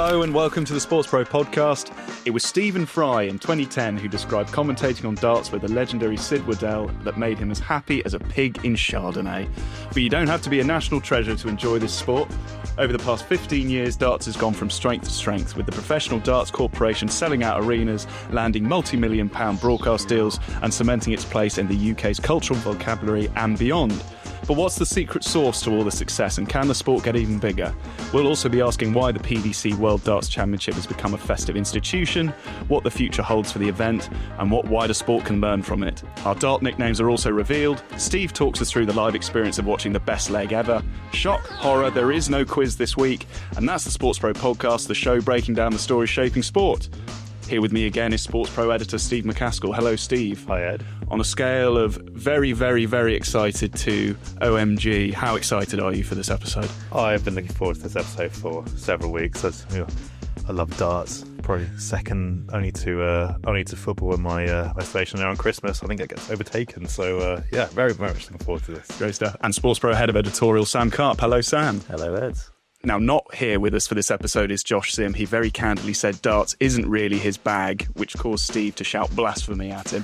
Hello and welcome to the SportsPro Podcast. It was Stephen Fry in 2010 who described commentating on darts with the legendary Sid Waddell that made him as happy as a pig in Chardonnay. But you don't have to be a national treasure to enjoy this sport. Over the past 15 years, darts has gone from strength to strength, with the Professional Darts Corporation selling out arenas, landing multi-million pound broadcast deals and cementing its place in the UK's cultural vocabulary and beyond. But what's the secret sauce to all the success, and can the sport get even bigger? We'll also be asking why the PDC World Darts Championship has become a festive institution, what the future holds for the event, and what wider sport can learn from it. Our dart nicknames are also revealed. Steve talks us through the live experience of watching the best leg ever. Shock, horror, there is no quiz this week. And that's the SportsPro Podcast, the show breaking down the stories shaping sport. Here with me again is SportsPro editor Steve McCaskill. Hello, Steve. Hi, Ed. On a scale of very, very, very excited to OMG, how excited are you for this episode? I've been looking forward to this episode for several weeks. I love darts. Probably second only to football in my station there on Christmas. I think it gets overtaken. So very, very much looking forward to this. Great stuff. And SportsPro head of editorial Sam Carp. Hello, Sam. Hello, Ed. Now, not here with us for this episode is Josh Sim. He very candidly said darts isn't really his bag, which caused Steve to shout blasphemy at him.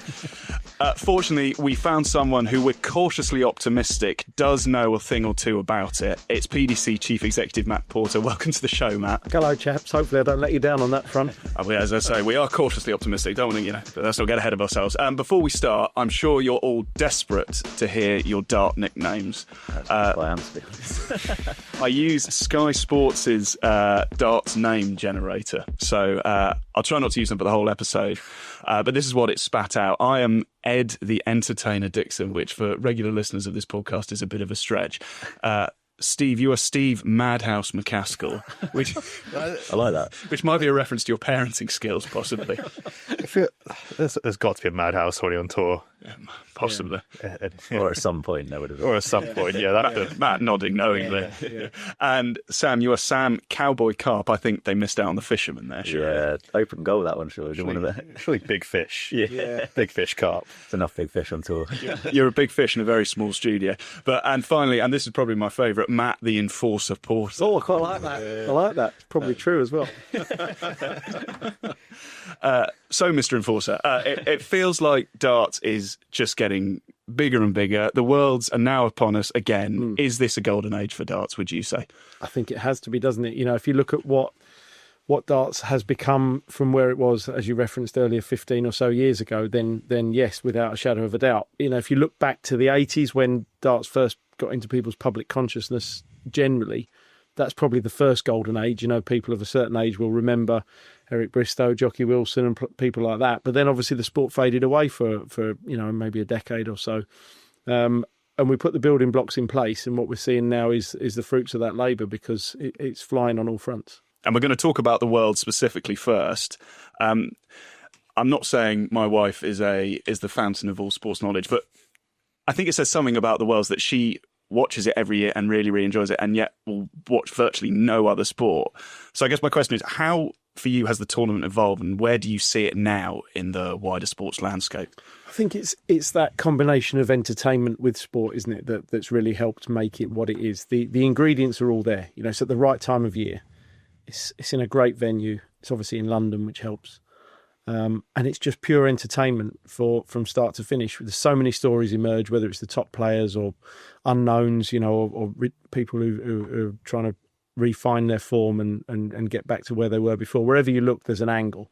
Fortunately, we found someone who we're cautiously optimistic does know a thing or two about it. It's PDC Chief Executive Matt Porter. Welcome to the show, Matt. Hello, chaps. Hopefully I don't let you down on that front. As I say, we are cautiously optimistic. Don't want to, but let's not get ahead of ourselves. Before we start, I'm sure you're all desperate to hear your dart nicknames. I am, to be honest. I use Sky Sports' darts name generator, so I'll try not to use them for the whole episode, but this is what it spat out. I am Ed the Entertainer Dixon, which for regular listeners of this podcast is a bit of a stretch. Steve, you are Steve Madhouse McCaskill, which I like that. Which might be a reference to your parenting skills, possibly. There's got to be a Madhouse already on tour. Possibly. Yeah. Or at some point, no, would have been. Or at some point, yeah. Matt nodding knowingly. Yeah. And Sam, you are Sam Cowboy Carp. I think they missed out on the fisherman there, sure. Yeah, open goal that one, sure. Surely big fish. Yeah. Big fish carp. It's enough big fish on tour. You're a big fish in a very small studio. And finally, and this is probably my favourite, Matt the Enforcer Porter. Oh, I quite like that. I like that. It's probably true as well. So, Mr. Enforcer, it feels like darts is just getting bigger and bigger. The worlds are now upon us again. Is this a golden age for darts, would you say? I think it has to be, doesn't it? You know, if you look at what darts has become from where it was, as you referenced earlier, 15 or so years ago, then yes, without a shadow of a doubt. You know, if you look back to the 80s when darts first got into people's public consciousness generally, that's probably the first golden age. You know, people of a certain age will remember Eric Bristow, Jockey Wilson and people like that. But then obviously the sport faded away for maybe a decade or so. And we put the building blocks in place, and what we're seeing now is the fruits of that labour, because it's flying on all fronts. And we're going to talk about the world specifically first. I'm not saying my wife is the fountain of all sports knowledge, but I think it says something about the worlds that she watches it every year and really, really enjoys it, and yet will watch virtually no other sport. So I guess my question is, how, for you, has the tournament evolved, and where do you see it now in the wider sports landscape? I think it's that combination of entertainment with sport, isn't it, that's really helped make it what it is. The ingredients are all there. You know, it's at the right time of year. It's in a great venue. It's obviously in London, which helps. And it's just pure entertainment from start to finish. There's so many stories emerge, whether it's the top players or unknowns, you know, or people who are trying to refine their form and get back to where they were before. Wherever you look, there's an angle.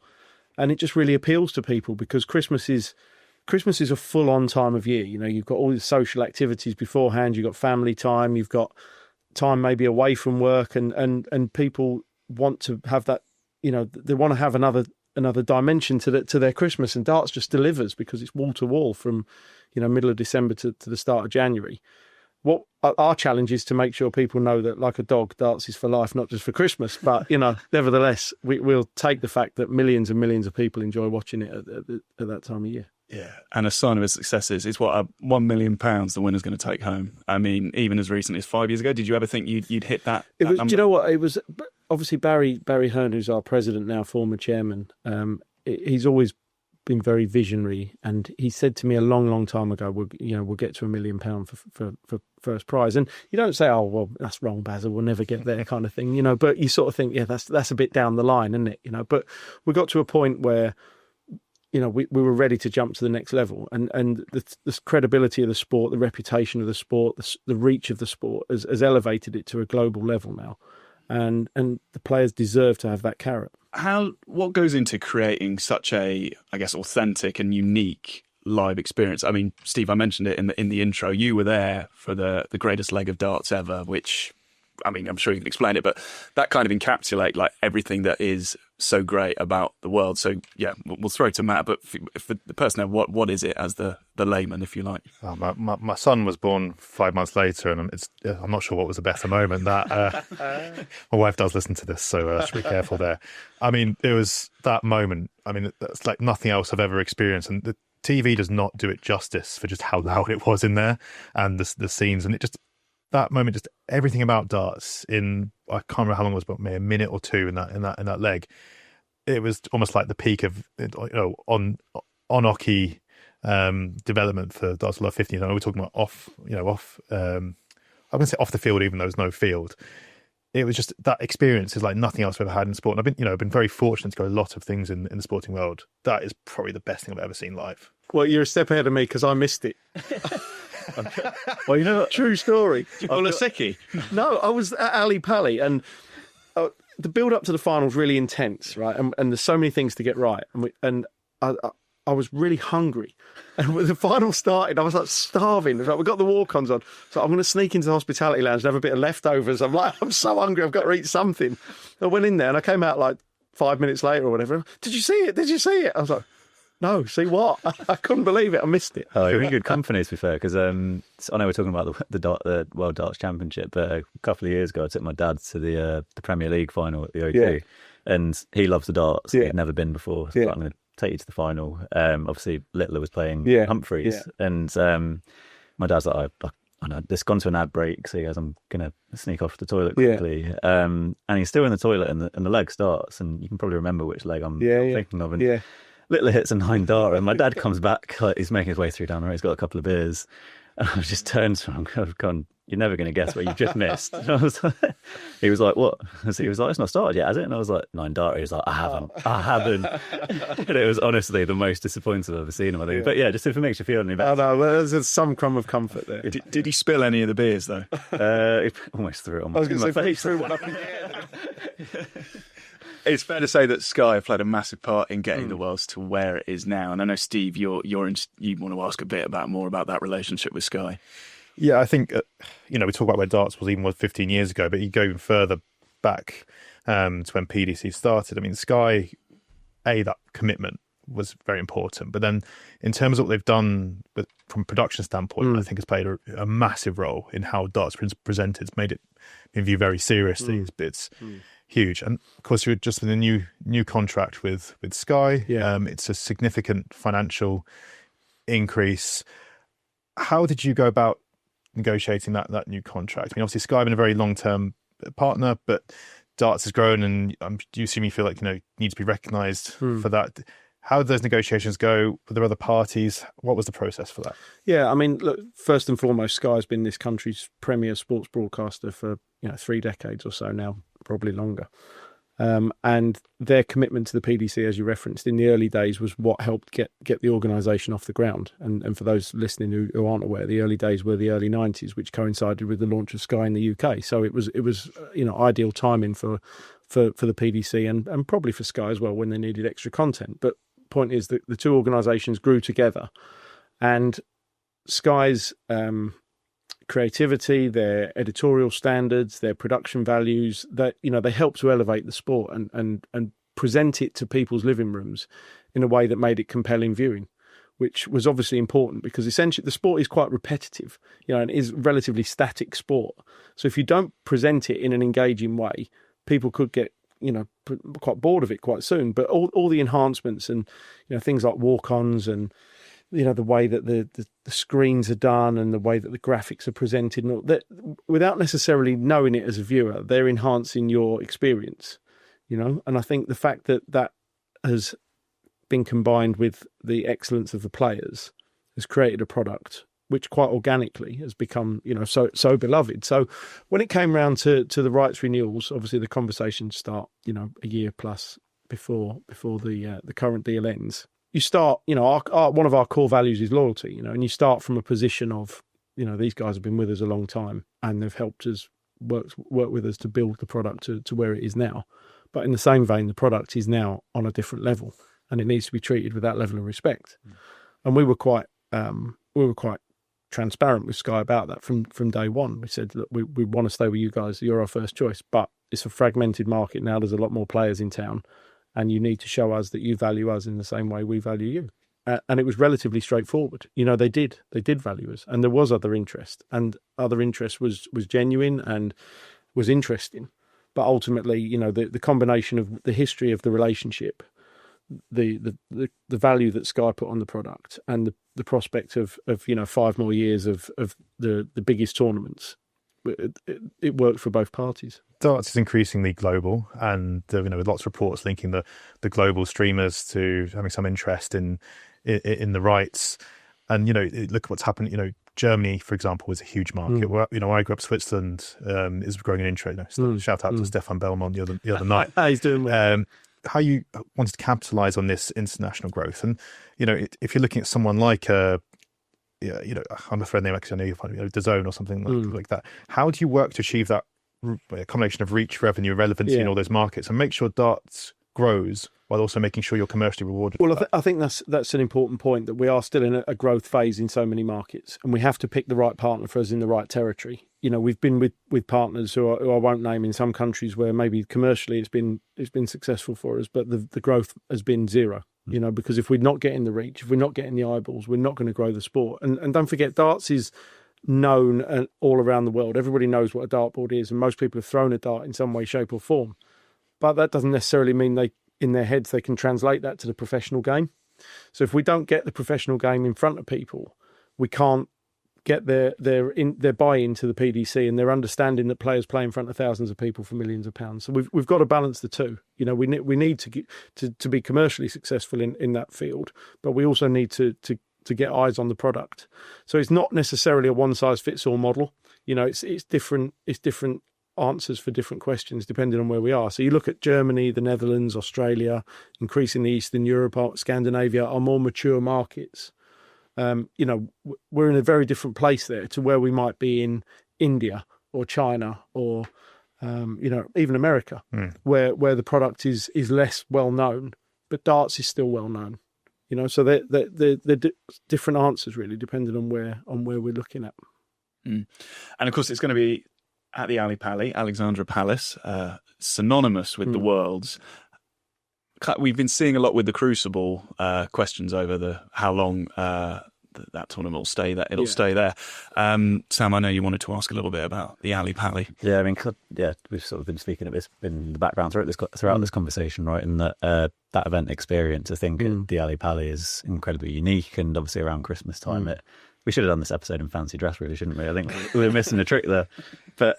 And it just really appeals to people, because Christmas is a full-on time of year. You know, you've got all the social activities beforehand, you've got family time, you've got time maybe away from work, and people want to have that, you know, they want to have another dimension to their Christmas, and darts just delivers, because it's wall to wall from, you know, middle of December to the start of January. What our challenge is to make sure people know that, like a dog, darts is for life, not just for Christmas. But, you know, nevertheless, we'll take the fact that millions and millions of people enjoy watching it at that time of year. Yeah, and a sign of its success is what, £1 million the winner's going to take home. I mean, even as recently as 5 years ago, did you ever think you'd hit that? Do number? you know what? It was obviously Barry Hearn, who's our president now, former chairman. He's always been very visionary, and he said to me a long time ago, we'll get to £1 million for first prize. And you don't say, oh well, that's wrong, Basil, we'll never get there, kind of thing, you know. But you sort of think, yeah, that's a bit down the line, isn't it? You know. But we got to a point where, you know, we were ready to jump to the next level, and the credibility of the sport, the reputation of the sport, the reach of the sport has elevated it to a global level now, and the players deserve to have that carrot. What goes into creating such a, I guess, authentic and unique live experience? I mean, Steve, I mentioned it in the intro. You were there for the greatest leg of darts ever, which, I mean, I'm sure you can explain it, but that kind of encapsulate like everything that is so great about the world. So yeah, we'll throw it to Matt, but for the person, what is it as the layman, if you like? Oh, my son was born 5 months later, and I'm not sure what was a better moment. That my wife does listen to this, so I should be careful there. I mean, it was that moment. I mean, it's like nothing else I've ever experienced, and the TV does not do it justice for just how loud it was in there, and the scenes, and it just, that moment, just everything about darts in, I can't remember how long it was, but maybe a minute or two in that leg. It was almost like the peak of, you know, on hockey development for darts below 50. I know we're talking about off. I'm going to say off the field, even though there's no field. It was just, that experience is like nothing else I've ever had in sport. And I've been very fortunate to go to a lot of things in the sporting world. That is probably the best thing I've ever seen live. Well, you're a step ahead of me because I missed it. Well, you know, true story. Did you pull a sickie? No, I was at Ali Pally, and the build up to the final was really intense, right? And there's so many things to get right, and I was really hungry. And when the final started, I was like starving. It was like, we got the walk-ons on, so I'm going to sneak into the hospitality lounge and have a bit of leftovers. I'm so hungry, I've got to eat something. I went in there and I came out like 5 minutes later or whatever. Did you see it? Did you see it? I was like, no, see what? I couldn't believe it. I missed it. Oh, you're in good company, to be fair, because I know we're talking about the World Darts Championship, but a couple of years ago I took my dad to the Premier League final at the O2, and he loves the darts. He'd never been before, so I'm going to take you to the final. Obviously, Littler was playing Humphreys, and my dad's like, I know, this gone to an ad break, so he goes, I'm going to sneak off to the toilet quickly. And he's still in the toilet, and the leg starts, and you can probably remember which leg I'm thinking of. And Littler hits a 9-darter, and my dad comes back, like, he's making his way through down the road, he's got a couple of beers, and I just turned to him, I've gone, you're never going to guess what you've just missed. And I was like, he was like, what? So he was like, it's not started yet, has it? And I was like, 9-darter. He was like, I haven't. And it was honestly the most disappointing I've ever seen him, I think. But yeah, just if it makes you feel any better. Oh no, there's some crumb of comfort there. Did he spill any of the beers though? He almost threw it on my face. Threw one up in the air. It's fair to say that Sky have played a massive part in getting the Worlds to where it is now. And I know, Steve, you want to ask a bit more about that relationship with Sky. Yeah, I think, we talk about where darts was 15 years ago, but you go even further back to when PDC started. I mean, Sky, that commitment was very important. But then in terms of what they've done from a production standpoint, I think has played a massive role in how darts presented. It's made it in view very seriously. It's huge. And of course, you're just in a new contract with Sky. It's a significant financial increase. How did you go about negotiating that new contract? I mean, obviously Sky have been a very long-term partner, but darts has grown, and do you assume you feel like, need to be recognised for that? How did those negotiations go? Were there other parties? What was the process for that? Yeah, I mean, look, first and foremost, Sky's been this country's premier sports broadcaster for 3 decades or so now, probably longer. And their commitment to the PDC, as you referenced, in the early days was what helped get the organisation off the ground. And for those listening who aren't aware, the early days were the early 90s, which coincided with the launch of Sky in the UK. So it was ideal timing for the PDC and probably for Sky as well when they needed extra content. But point is that the two organisations grew together, and Sky's creativity, their editorial standards, their production values, that they help to elevate the sport and present it to people's living rooms in a way that made it compelling viewing, which was obviously important because essentially the sport is quite repetitive, and is relatively static sport. So if you don't present it in an engaging way, people could get quite bored of it quite soon. But all the enhancements and things like walk-ons and the way that the screens are done and the way that the graphics are presented, and all that, without necessarily knowing it as a viewer, they're enhancing your experience, And I think the fact that has been combined with the excellence of the players has created a product which quite organically has become, so beloved. So when it came round to the rights renewals, obviously the conversations start, a year plus before the current deal ends. You start, one of our core values is loyalty, and you start from a position of, these guys have been with us a long time and they've helped us work with us to build the product to where it is now. But in the same vein, the product is now on a different level and it needs to be treated with that level of respect. And we were quite transparent with Sky about that from day one. We said, look, we want to stay with you guys. You're our first choice, but it's a fragmented market now. There's a lot more players in town, and you need to show us that you value us in the same way we value you. And it was relatively straightforward. They did value us, and there was other interest, and other interest was genuine and was interesting. But ultimately, the combination of the history of the relationship, the value that Sky put on the product, and the prospect of 5 more years of the biggest tournaments, it worked for both parties. Darts is increasingly global, and with lots of reports linking the global streamers to having some interest in the rights. And look at what's happened. Germany, for example, is a huge market. I grew up Switzerland is growing an interest. Shout out to Stefan Belmont the other night. He's doing well. How you wanted to capitalise on this international growth, and if you're looking at someone like I'm a friend name because I know you find DAZN or something like that. How do you work to achieve that combination of reach, revenue, relevancy in all those markets, and make sure darts grows while also making sure you're commercially rewarded? Well, I think that's an important point, that we are still in a growth phase in so many markets, and we have to pick the right partner for us in the right territory. We've been with partners who I won't name in some countries where maybe commercially it's been successful for us, but the growth has been zero. Because if we're not getting the reach, if we're not getting the eyeballs, we're not going to grow the sport. And don't forget, darts is known all around the world. Everybody knows what a dartboard is, and most people have thrown a dart in some way, shape, or form. But that doesn't necessarily mean in their heads they can translate that to the professional game. So if we don't get the professional game in front of people, we can't get their buy-in to the PDC and their understanding that players play in front of thousands of people for millions of pounds. So we've got to balance the two. We need to be commercially successful in that field, but we also need to get eyes on the product. So it's not necessarily a one-size-fits-all model. It's different answers for different questions depending on where we are. So you look at Germany, the Netherlands, Australia, increasingly Eastern Europe, Scandinavia, are more mature markets. We're in a very different place there to where we might be in India or China or even America, where the product is less well known, but darts is still well known. So they're different answers really, depending on where we're looking at. And of course, it's going to be at the Ali Pali, Alexandra Palace, synonymous with the Worlds. We've been seeing a lot with the Crucible questions over how long that tournament will stay there. It'll stay there. Sam, I know you wanted to ask a little bit about the Ali Pali. Yeah, we've sort of been speaking of this in the background throughout this conversation, right? And that event experience, I think the Ali Pali is incredibly unique, and obviously around Christmas time, we should have done this episode in fancy dress, really, shouldn't we? I think we were missing a trick there. But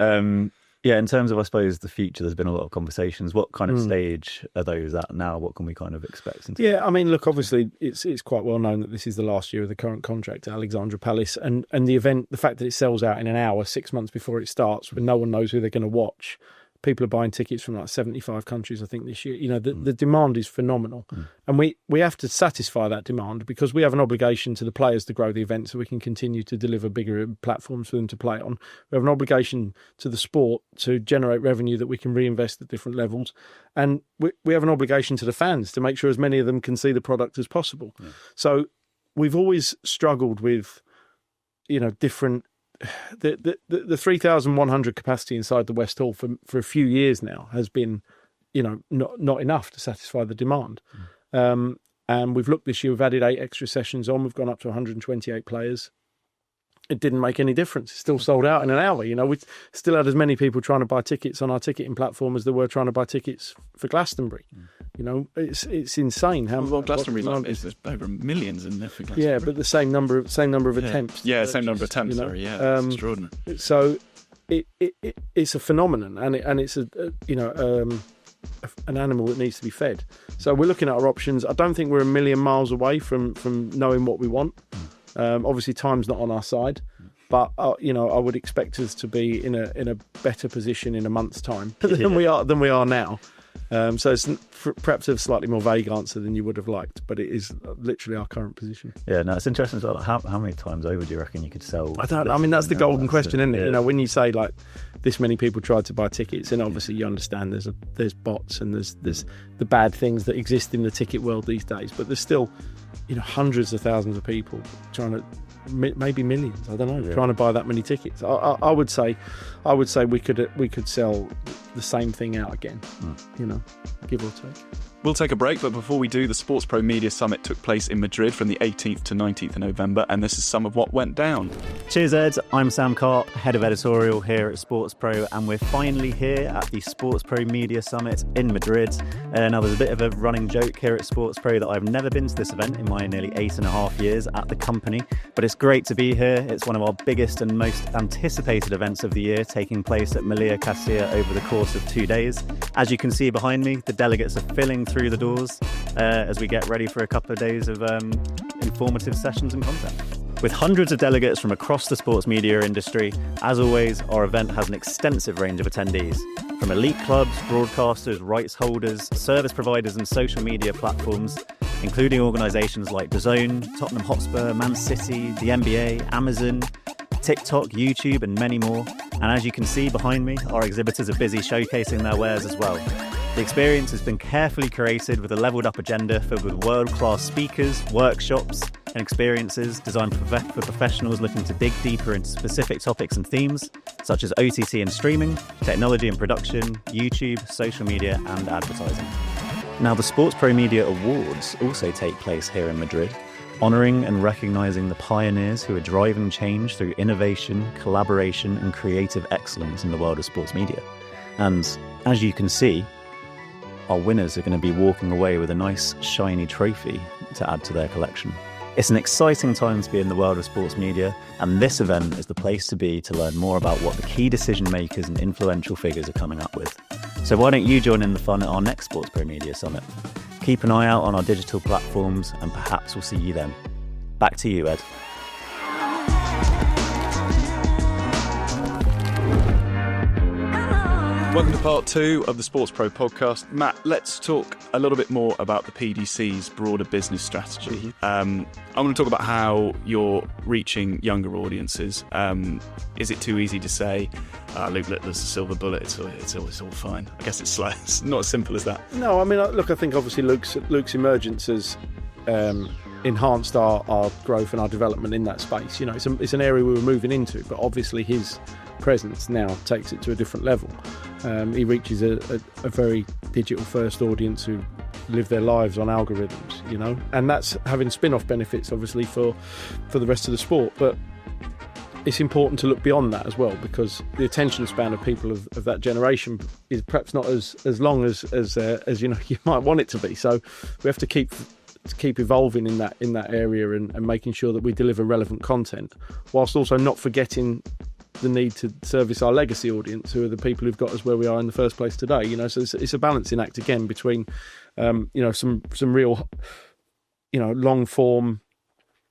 in terms of, I suppose, the future, there's been a lot of conversations. What kind of stage are those at now? What can we kind of expect? Yeah, I mean, look, obviously, it's quite well known that this is the last year of the current contract at Alexandra Palace, and the event, the fact that it sells out in an hour, 6 months before it starts, when no one knows who they're going to watch. People are buying tickets from like 75 countries, I think, this year. The demand is phenomenal. And we have to satisfy that demand because we have an obligation to the players to grow the event so we can continue to deliver bigger platforms for them to play on. We have an obligation to the sport to generate revenue that we can reinvest at different levels. And we have an obligation to the fans to make sure as many of them can see the product as possible. So we've always struggled with, different... The 3,100 capacity inside the West Hall for a few years now has been, not enough to satisfy the demand. And we've looked this year, we've added 8 extra sessions on, we've gone up to 128 players. It didn't make any difference. It's still sold out in an hour. We still had as many people trying to buy tickets on our ticketing platform as there were trying to buy tickets for Glastonbury. It's insane how. Well, Glastonbury there's over millions in there for Glastonbury. Yeah, but the same number of attempts. Yeah, same number of attempts. Sorry, it's extraordinary. So it's a phenomenon, and it's a an animal that needs to be fed. So we're looking at our options. I don't think we're a million miles away from knowing what we want. Obviously, time's not on our side, but I would expect us to be in a better position in a month's time than we are now. So it's perhaps a slightly more vague answer than you would have liked, but it is literally our current position. Yeah, no, it's interesting as well. How many times over do you reckon you could sell? I mean, that's the golden question, isn't it? Yeah. When you say like this many people tried to buy tickets, and obviously you understand there's bots and there's the bad things that exist in the ticket world these days, but there's still hundreds of thousands of people trying to, maybe millions, I don't know, trying to buy that many tickets. I would say we could sell the same thing out again, give or take. We'll take a break, but before we do, the SportsPro Media Summit took place in Madrid from the 18th to 19th of November, and this is some of what went down. Cheers, Ed. I'm Sam Carp, Head of Editorial here at SportsPro, and we're finally here at the SportsPro Media Summit in Madrid. Now, there's a bit of a running joke here at SportsPro that I've never been to this event in my nearly 8.5 years at the company, but it's great to be here. It's one of our biggest and most anticipated events of the year, taking place at Castilla over the course of 2 days. As you can see behind me, the delegates are filling through the doors as we get ready for a couple of days of informative sessions and content. With hundreds of delegates from across the sports media industry, as always, our event has an extensive range of attendees, from elite clubs, broadcasters, rights holders, service providers and social media platforms, including organisations like DAZN, Tottenham Hotspur, Man City, the NBA, Amazon, TikTok, YouTube and many more. And as you can see behind me, our exhibitors are busy showcasing their wares as well. The experience has been carefully curated with a levelled up agenda filled with world-class speakers, workshops and experiences designed for professionals looking to dig deeper into specific topics and themes such as OTT and streaming, technology and production, YouTube, social media and advertising. Now, the SportsPro Media Awards also take place here in Madrid, honouring and recognising the pioneers who are driving change through innovation, collaboration and creative excellence in the world of sports media. And as you can see, our winners are going to be walking away with a nice shiny trophy to add to their collection. It's an exciting time to be in the world of sports media, and this event is the place to be to learn more about what the key decision makers and influential figures are coming up with. So why don't you join in the fun at our next SportsPro Media Summit? Keep an eye out on our digital platforms and perhaps we'll see you then. Back to you, Ed. Welcome to part 2 of the SportsPro Podcast. Matt, let's talk a little bit more about the PDC's broader business strategy. I want to talk about how you're reaching younger audiences. Is it too easy to say, Luke Littler's a silver bullet, it's all fine? I guess it's not as simple as that. No, I mean, look, I think obviously Luke's emergence has enhanced our growth and our development in that space. It's an area we were moving into, but obviously his presence now takes it to a different level. He reaches a very digital first audience who live their lives on algorithms, and that's having spin-off benefits obviously for the rest of the sport. But it's important to look beyond that as well, because the attention span of people of that generation is perhaps not as long as you might want it to be. So we have to keep evolving in that area and making sure that we deliver relevant content, whilst also not forgetting the need to service our legacy audience, who are the people who've got us where we are in the first place today. So it's a balancing act again between some real long form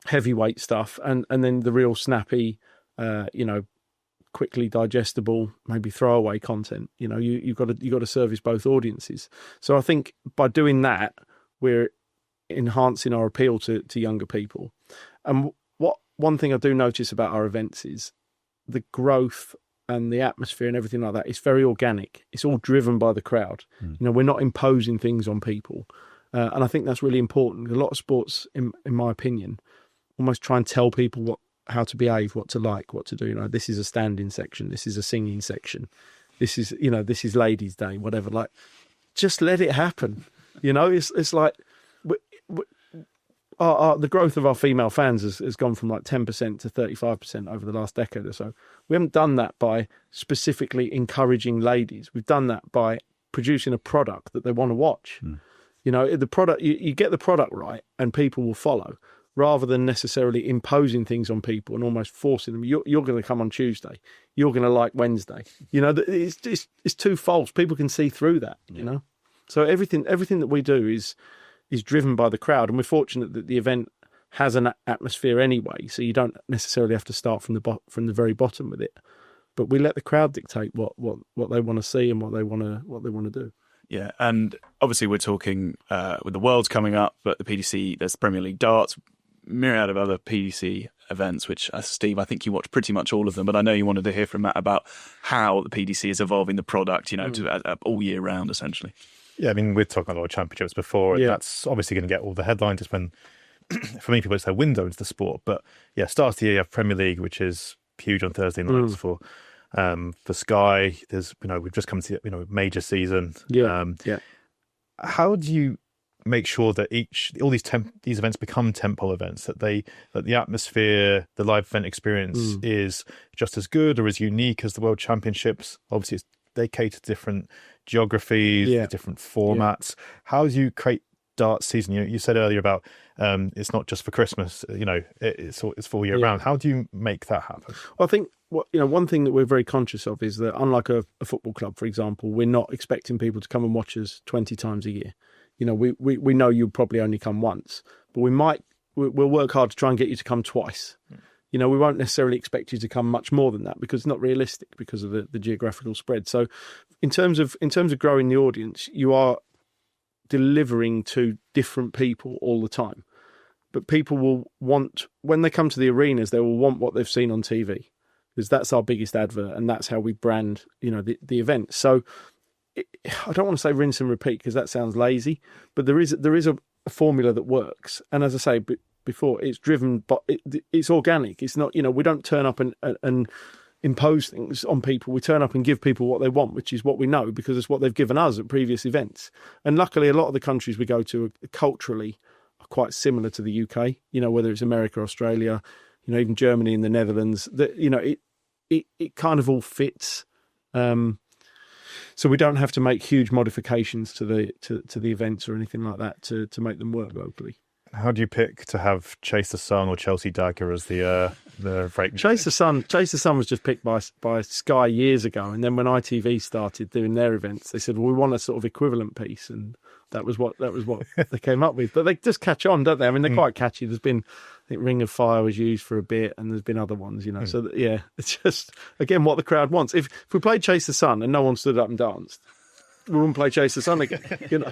heavyweight stuff and then the real snappy quickly digestible, maybe throwaway content. You've got to service both audiences. So I think by doing that, we're enhancing our appeal to younger people. And one thing I do notice about our events is the growth and the atmosphere and everything like that. It's very organic. It's all driven by the crowd. We're not imposing things on people. And I think that's really important. A lot of sports, in my opinion, almost try and tell people how to behave, what to like, what to do. This is a standing section. This is a singing section. This is ladies' day, whatever. Like, just let it happen. It's like the growth of our female fans has gone from like 10% to 35% over the last decade or so. We haven't done that by specifically encouraging ladies. We've done that by producing a product that they want to watch. The product, you get the product right and people will follow, rather than necessarily imposing things on people and almost forcing them. You're going to come on Tuesday. You're going to like Wednesday. It's too false. People can see through that, So everything that we do is driven by the crowd, and we're fortunate that the event has an atmosphere anyway, so you don't necessarily have to start from the very bottom with it. But we let the crowd dictate what they want to see and what they want to do. Yeah, and obviously we're talking with the World's coming up, but the PDC, there's the Premier League darts, myriad of other PDC events, which, Steve, I think you watch pretty much all of them, but I know you wanted to hear from Matt about how the PDC is evolving the product, to all year round, essentially. Yeah, I mean, we're talking about a lot of championships before, and Yeah. that's obviously going to get all the headlines just when, for many people, it's their window into the sport. But yeah, starts the year, you have Premier League, which is huge on Thursday nights for Sky. There's, we've just come to, major season. Yeah. How do you make sure that all these events become tentpole events, that the atmosphere, the live event experience is just as good or as unique as the World Championships? Obviously, they cater to different geographies, different formats. How do you create darts season? You said earlier about it's not just for Christmas. It's full year round. How do you make that happen? Well, I think one thing that we're very conscious of is that, unlike a football club, for example, we're not expecting people to come and watch us 20 times a year. We know you'll probably only come once, but we'll work hard to try and get you to come twice. We won't necessarily expect you to come much more than that, because it's not realistic because of the geographical spread. So in terms of growing the audience, you are delivering to different people all the time. But people will want, when they come to the arenas, they will want what they've seen on TV, because that's our biggest advert and that's how we brand, the event. So I don't want to say rinse and repeat, because that sounds lazy, but there is a formula that works. And as I say before, it's driven, but it's organic. It's not, we don't turn up and impose things on people. We turn up and give people what they want, which is what we know, because it's what they've given us at previous events. And luckily, a lot of the countries we go to culturally are quite similar to the UK, whether it's America, Australia, even Germany and the Netherlands, that, it kind of all fits. So we don't have to make huge modifications to the events or anything like that to make them work locally. How do you pick to have Chase the Sun or Chelsea Dagger as the break? Chase the Sun was just picked by Sky years ago, and then when ITV started doing their events, they said, well, we want a sort of equivalent piece, and that was what they came up with. But they just catch on, don't they? I mean, they're quite catchy. There's been, I think, Ring of Fire was used for a bit, and there's been other ones, So yeah, it's just, again, what the crowd wants. If we played Chase the Sun and no one stood up and danced, we wouldn't play Chase the Sun again.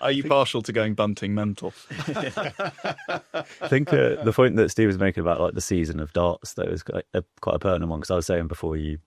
Are you partial to going bunting mental? I think the point that Steve was making about like the season of darts, that was quite a pertinent one, because I was saying before we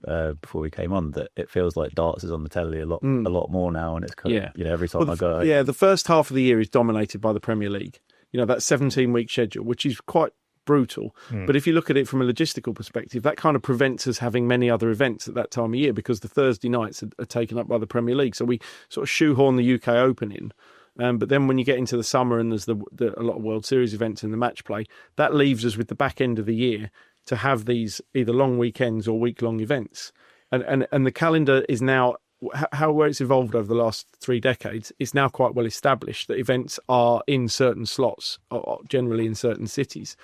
came on that it feels like darts is on the telly a lot more now, and it's kind of, every time I go. The first half of the year is dominated by the Premier League. That 17-week schedule, which is quite brutal. But if you look at it from a logistical perspective, that kind of prevents us having many other events at that time of year, because the Thursday nights are taken up by the Premier League. So we sort of shoehorn the UK Open in. But then when you get into the summer and there's a lot of World Series events in the match play, that leaves us with the back end of the year to have these either long weekends or week-long events. And the calendar is now, where it's evolved over the last 3 decades, it's now quite well established that events are in certain slots, or generally in certain cities.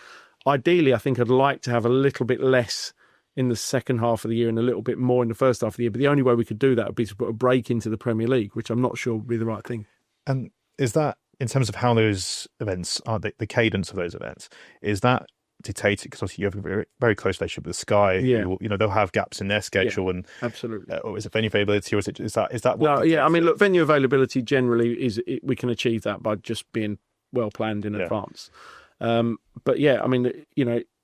Ideally, I think I'd like to have a little bit less in the second half of the year and a little bit more in the first half of the year. But the only way we could do that would be to put a break into the Premier League, which I'm not sure would be the right thing. And is that, in terms of how those events are, the cadence of those events, is that dictated? Because obviously you have a very, very close relationship with Sky. Yeah. They'll have gaps in their schedule, and absolutely. Or is it venue availability, or is that? No, yeah. I mean, look, venue availability generally we can achieve that by just being well planned in advance. But yeah, I mean,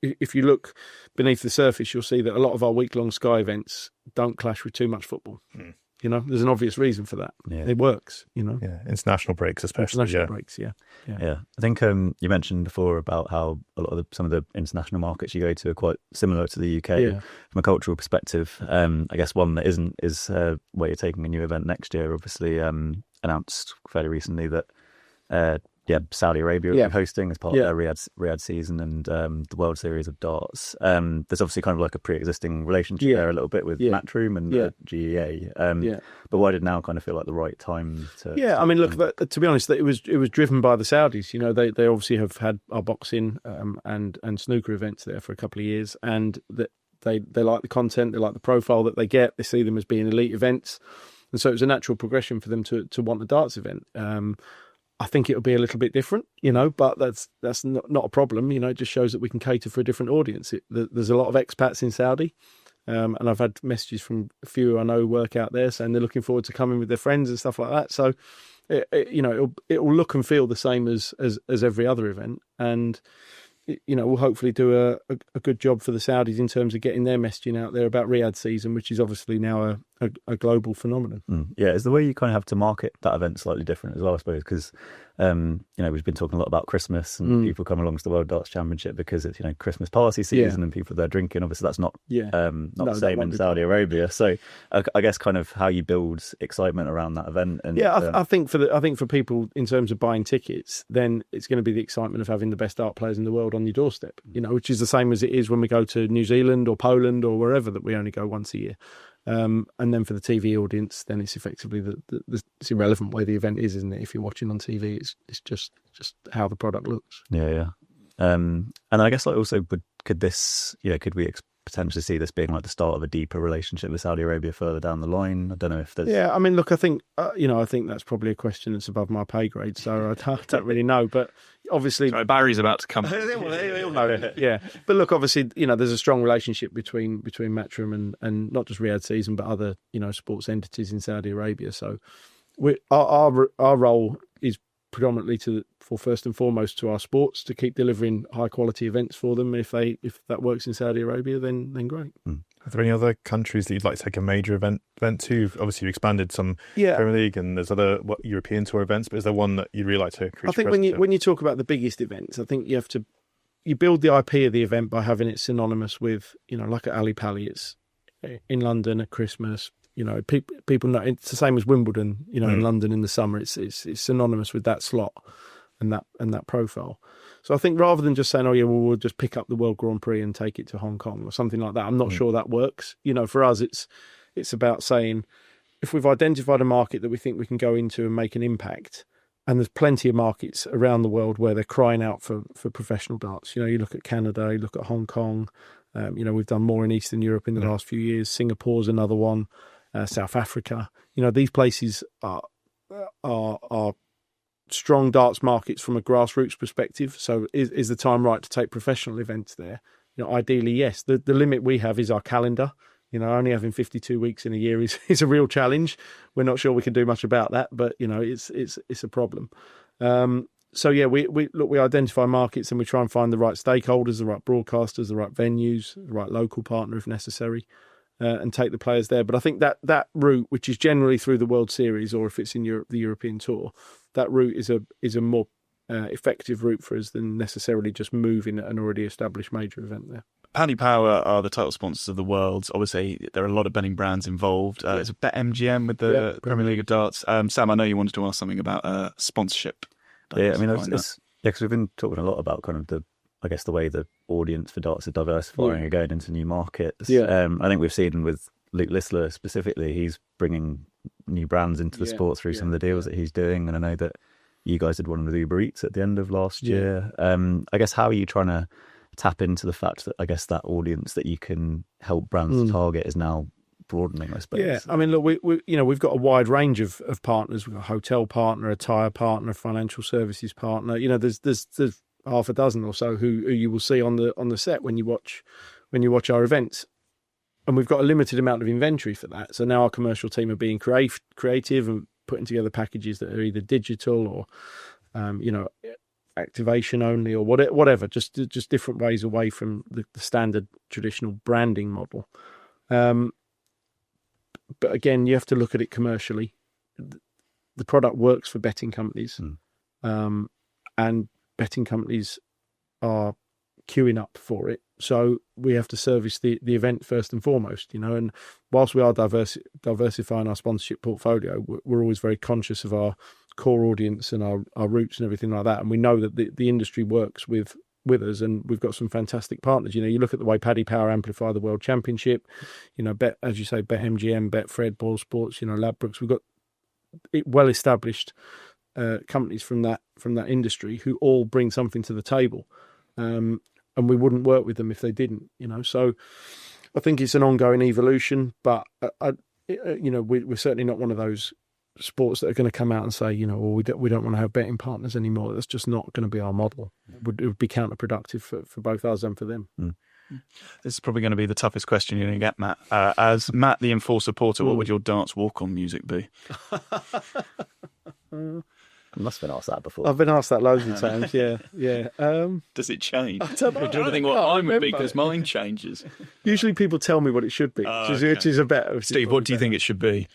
if you look beneath the surface, you'll see that a lot of our week-long Sky events don't clash with too much football. There's an obvious reason for that. Yeah. It works, Yeah, international breaks especially. International breaks, yeah. I think you mentioned before about how a lot of some of the international markets you go to are quite similar to the UK from a cultural perspective. I guess one that isn't is where you're taking a new event next year. Obviously, announced fairly recently that Saudi Arabia will be hosting as part of their Riyadh season and the World Series of Darts. There's obviously kind of like a pre-existing relationship there a little bit with Matchroom and GEA. But why did now kind of feel like the right time to? Yeah, I mean, look, to be honest, it was driven by the Saudis. They obviously have had our boxing and snooker events there for a couple of years, and that they like the content, they like the profile that they get. They see them as being elite events. And so it was a natural progression for them to want the darts event. I think it'll be a little bit different, but that's not a problem. It just shows that we can cater for a different audience. There's a lot of expats in Saudi. And I've had messages from a few I know work out there saying they're looking forward to coming with their friends and stuff like that. So, it'll look and feel the same as every other event. And, we'll hopefully do a good job for the Saudis in terms of getting their messaging out there about Riyadh season, which is obviously now a global phenomenon. Yeah, it's the way you kind of have to market that event slightly different as well, I suppose, because, we've been talking a lot about Christmas and people come along to the World Darts Championship because it's, Christmas party season and people are there drinking. Obviously, that's not the same in Saudi Arabia. So I guess kind of how you build excitement around that event. And I think for people in terms of buying tickets, then it's going to be the excitement of having the best dart players in the world on your doorstep, which is the same as it is when we go to New Zealand or Poland or wherever that we only go once a year. And then for the TV audience, then it's effectively it's irrelevant where the event is, isn't it? If you're watching on TV, it's just how the product looks. Yeah. And I guess also, could we potentially see this being like the start of a deeper relationship with Saudi Arabia further down the line? I don't know if there's... Yeah, I mean, look, I think, I think that's probably a question that's above my pay grade, so I don't really know. But obviously... Sorry, Barry's about to come. He'll know. Yeah. But look, obviously, there's a strong relationship between Matchroom and not just Riyadh Season, but other, sports entities in Saudi Arabia. So our role is predominantly for first and foremost to our sports to keep delivering high quality events for them. If that works in Saudi Arabia, then great. Are there any other countries that you'd like to take a major event to? Obviously, you've expanded some Premier League and there's other European Tour events, but is there one that you'd really like to increase? I think when you talk about the biggest events, I think you build the IP of the event by having it synonymous with, like at Ali Pali, it's in London at Christmas. People know it's the same as Wimbledon. In London in the summer, it's synonymous with that slot and that profile. So I think rather than just saying, we'll just pick up the World Grand Prix and take it to Hong Kong or something like that, I'm not sure that works. For us, it's about saying if we've identified a market that we think we can go into and make an impact, and there's plenty of markets around the world where they're crying out for professional darts. You look at Canada, you look at Hong Kong. We've done more in Eastern Europe in the last few years. Singapore's another one. South Africa, these places are strong darts markets from a grassroots perspective. So is the time right to take professional events there? Ideally, yes. The limit we have is our calendar. Only having 52 weeks in a year is a real challenge. We're not sure we can do much about that, but it's a problem. So yeah, we identify markets and we try and find the right stakeholders, the right broadcasters, the right venues, the right local partner if necessary. And take the players there. But I think that route, which is generally through the World Series, or if it's in Europe, the European Tour, that route is a more effective route for us than necessarily just moving an already established major event there. Paddy Power are the title sponsors of the Worlds. Obviously, there are a lot of betting brands involved. There's a BetMGM with the Premier League of Darts. Sam, I know you wanted to ask something about sponsorship. Yeah, I mean, because we've been talking a lot about kind of the way the audience for darts are diversifying and going into new markets. I think we've seen with Luke Listler specifically, he's bringing new brands into the sport through some of the deals that he's doing. And I know that you guys did one with Uber Eats at the end of last year. I guess how are you trying to tap into the fact that I guess that audience that you can help brands target is now broadening, I suppose? Yeah, I mean, look, we've got a wide range of partners. We've got a hotel partner, a tyre partner, a financial services partner. There's half a dozen or so who you will see on the set when you watch our events, and we've got a limited amount of inventory for that. So now our commercial team are being creative and putting together packages that are either digital or activation only or whatever, just different ways away from the standard traditional branding model. But again, you have to look at it commercially. The product works for betting companies, and betting companies are queuing up for it. So we have to service the event first and foremost, and whilst we are diversifying our sponsorship portfolio, we're always very conscious of our core audience and our roots and everything like that. And we know that the industry works with us, and we've got some fantastic partners. You look at the way Paddy Power amplify the World Championship, as you say, BetMGM, Betfred, Ball Sports, Ladbrokes. We've got well-established companies from that industry who all bring something to the table, and we wouldn't work with them if they didn't. So I think it's an ongoing evolution, but we're certainly not one of those sports that are going to come out and say, we don't want to have betting partners anymore. That's just not going to be our model. It would be counterproductive for both us and for them. This is probably going to be the toughest question you're going to get, Matt. As Matt, the Enforce supporter, what would your darts walk-on music be? I must have been asked that before. I've been asked that loads of times, yeah. Does it change? I don't know. Do you think what mine would be? Because mine changes. Usually people tell me what it should be, which is a better. Steve, what do you think it should be?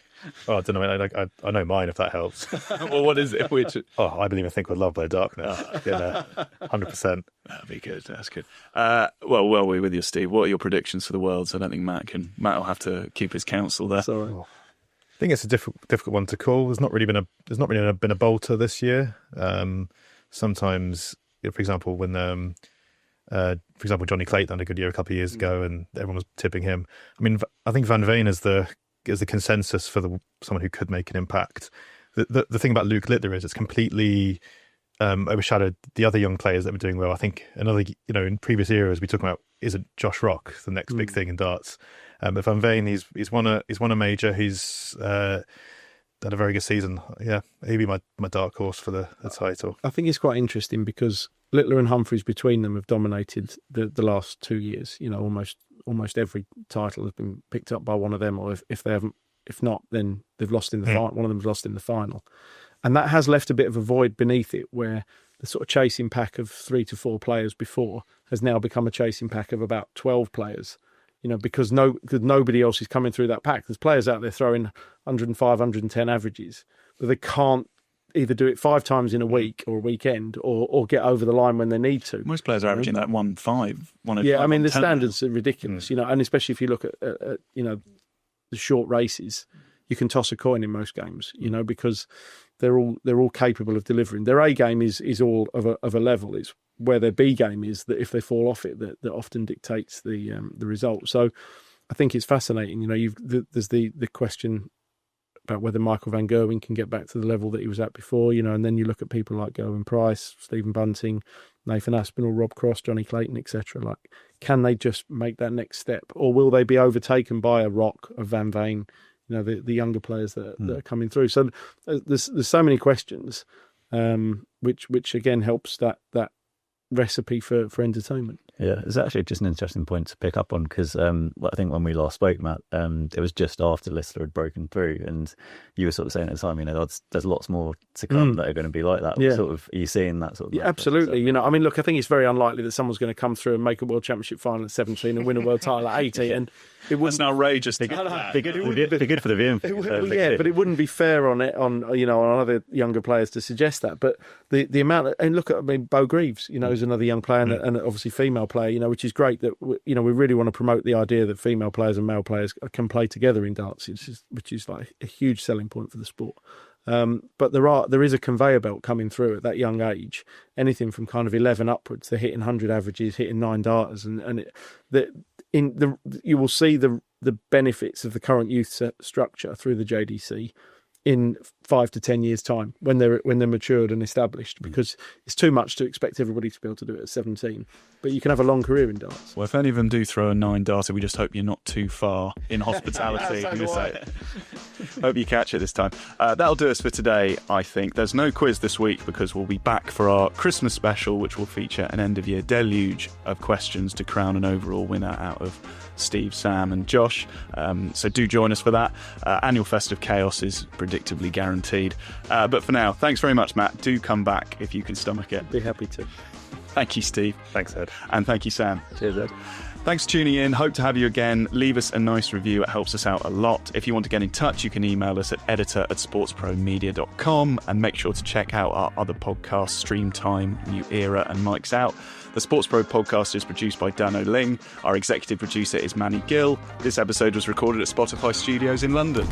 Oh, I don't know. I know mine, if that helps. Well, what is it? I believe and think we're loved by darkness. 100%. That'd be good. That's good. Well, we're with you, Steve. What are your predictions for the Worlds? I don't think Matt will have to keep his counsel there. Sorry. I think it's a difficult one to call. There's not really been a bolter this year. Sometimes, for example, when Johnny Clayton had a good year a couple of years ago, and everyone was tipping him. I mean, I think Van Veen is the consensus for someone who could make an impact. The thing about Luke Littler is it's completely overshadowed the other young players that were doing well. I think another, in previous eras we talk about, is it Josh Rock, the next big thing in darts? But Van Veen, he's won a major. He's had a very good season. Yeah, he'd be my dark horse for the title. I think it's quite interesting because Littler and Humphreys between them have dominated the last 2 years. Almost every title has been picked up by one of them, or if they haven't, if not, then they've lost in the final. One of them's lost in the final, and that has left a bit of a void beneath it, where the sort of chasing pack of 3 to 4 players before has now become a chasing pack of about 12 players. Because nobody else is coming through that pack. There's players out there throwing 105, 110 averages, but they can't either do it 5 times in a week or a weekend, or get over the line when they need to. Most players are averaging that 105. Yeah, I mean the standards are ridiculous, and especially if you look at the short races, you can toss a coin in most games, because they're all capable of delivering. Their A game is all of a level. It's where their B game is that if they fall off it, that often dictates the result. So I think it's fascinating. There's the question about whether Michael van Gerwen can get back to the level that he was at before, and then you look at people like Gerwyn Price, Stephen Bunting, Nathan Aspinall, Rob Cross, Johnny Clayton, etc. Like, can they just make that next step, or will they be overtaken by a Rock, a Van Veen, the younger players that are coming through? So there's so many questions, which again helps that recipe for entertainment. Yeah, it's actually just an interesting point to pick up on because I think when we last spoke, Matt, it was just after Littler had broken through, and you were sort of saying at the time, there's lots more to come that are going to be like that. Yeah. Sort of, are you seeing that sort of? Yeah, absolutely. I mean, look, I think it's very unlikely that someone's going to come through and make a World Championship final at 17 and win a World title at 80, and it wouldn't. That's an outrageous. Be good for the viewing. But it wouldn't be fair on other younger players to suggest that. But the amount, and look at Bo Greaves, is another young player and obviously female player, which is great that we really want to promote the idea that female players and male players can play together in darts, which is like a huge selling point for the sport. But there is a conveyor belt coming through at that young age, anything from kind of 11 upwards. They're hitting 100 averages, hitting 9 darters, you will see the benefits of the current youth structure through the JDC in 5 to 10 years' time when they're matured and established, because it's too much to expect everybody to be able to do it at 17. But you can have a long career in darts. Well, if any of them do throw a 9 darter, we just hope you're not too far in hospitality. Hope you catch it this time. That'll do us for today, I think. There's no quiz this week because we'll be back for our Christmas special, which will feature an end-of-year deluge of questions to crown an overall winner out of Steve, Sam and Josh. So do join us for that. Annual festive chaos is predictably guaranteed. But for now, thanks very much, Matt. Do come back if you can stomach it. Be happy to. Thank you, Steve. Thanks, Ed. And thank you, Sam. Cheers, Ed. Thanks for tuning in. Hope to have you again. Leave us a nice review. It helps us out a lot. If you want to get in touch, you can email us at editor@sportspromedia.com, and make sure to check out our other podcasts, Stream Time, New Era and Mike's Out. The SportsPro Podcast is produced by Dano Ling. Our executive producer is Manny Gill. This episode was recorded at Spotify Studios in London.